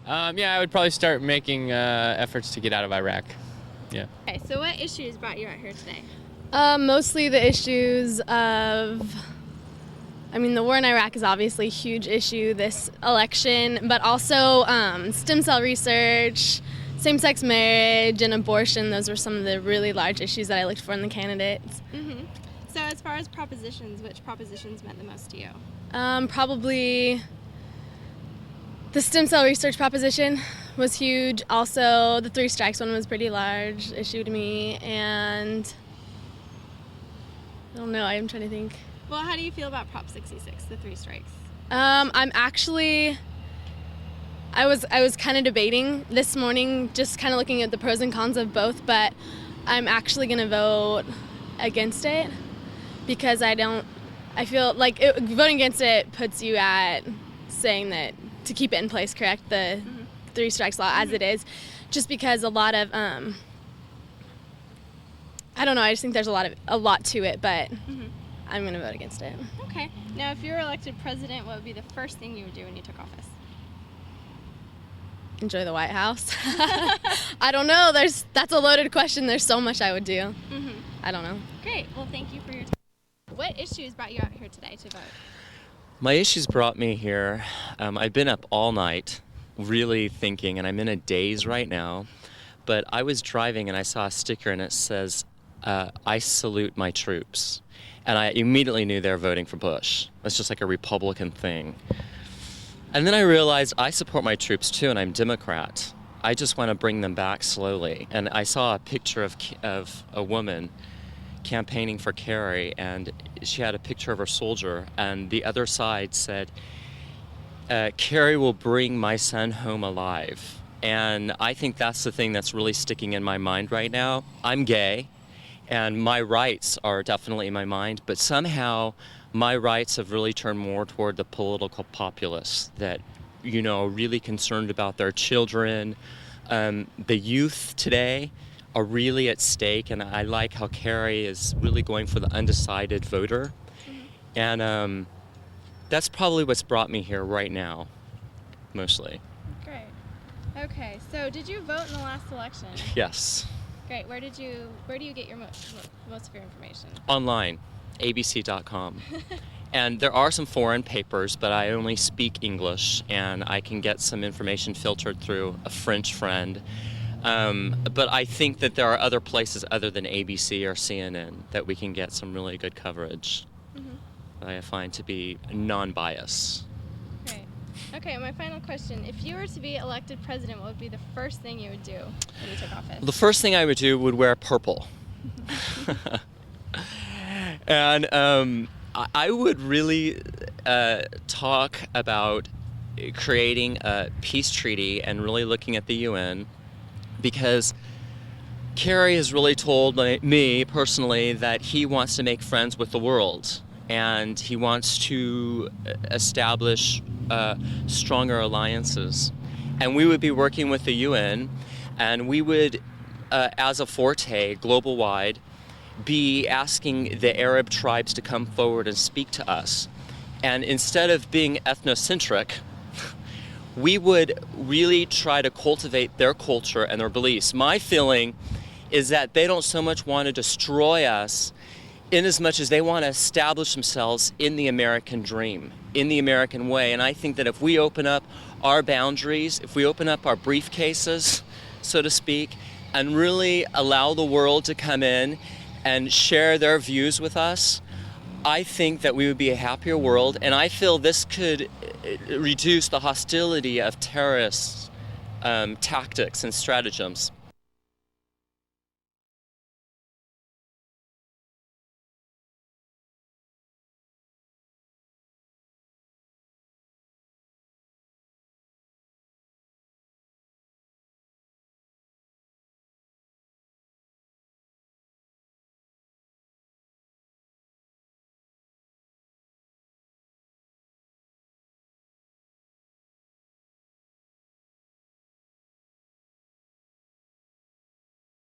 Yeah, I would probably start making efforts to get out of Iraq. Yeah. Okay, so what issues brought you out here today? Mostly the issues of, the war in Iraq is obviously a huge issue this election, but also stem cell research, same-sex marriage, and abortion. Those were some of the really large issues that I looked for in the candidates. Mm-hmm. So as far as propositions, which propositions meant the most to you? Probably the stem cell research proposition was huge. Also, the 3 strikes one was pretty large issue to me, and I don't know, I'm trying to think. Well, how do you feel about Prop 66, the 3 strikes? I was kind of debating this morning, just kind of looking at the pros and cons of both, but I'm actually going to vote against it because I feel like voting against it puts you at saying that to keep it in place, correct, the 3 strikes law as it is, just because a lot of, I don't know, I just think there's a lot to it, but I'm going to vote against it. Okay. Now, if you were elected president, what would be the first thing you would do when you took office? Enjoy the White House. I don't know. That's a loaded question. There's so much I would do. I don't know. Great. Well, thank you for your time. What issues brought you out here today to vote? My issues brought me here. I've been up all night really thinking, and I'm in a daze right now. But I was driving and I saw a sticker and it says, I salute my troops. And I immediately knew they were voting for Bush. That's just like a Republican thing. And then I realized I support my troops too, and I'm Democrat. I just want to bring them back slowly. And I saw a picture of a woman campaigning for Kerry, and she had a picture of her soldier, and the other side said, Kerry will bring my son home alive. And I think that's the thing that's really sticking in my mind right now. I'm gay, and my rights are definitely in my mind, but somehow my rights have really turned more toward the political populists that, are really concerned about their children. The youth today are really at stake, and I like how Kerry is really going for the undecided voter. And that's probably what's brought me here right now, mostly. Great. Okay, so did you vote in the last election? Yes. Great. Where do you get your most of your information? Online, abc.com. And there are some foreign papers, but I only speak English, and I can get some information filtered through a French friend. But I think that there are other places other than ABC or CNN that we can get some really good coverage that I find to be non-biased. Great. Okay, my final question. If you were to be elected president, what would be the first thing you would do when you took office? The first thing I would do would wear purple. And I would really talk about creating a peace treaty and really looking at the UN, because Kerry has really told me personally that he wants to make friends with the world, and he wants to establish stronger alliances. And we would be working with the UN, and we would, as a forte, global-wide, be asking the Arab tribes to come forward and speak to us. And instead of being ethnocentric, we would really try to cultivate their culture and their beliefs. My feeling is that they don't so much want to destroy us in as much as they want to establish themselves in the American dream, in the American way. And I think that if we open up our boundaries, if we open up our briefcases, so to speak, and really allow the world to come in and share their views with us, I think that we would be a happier world, and I feel this could reduce the hostility of terrorist tactics and stratagems.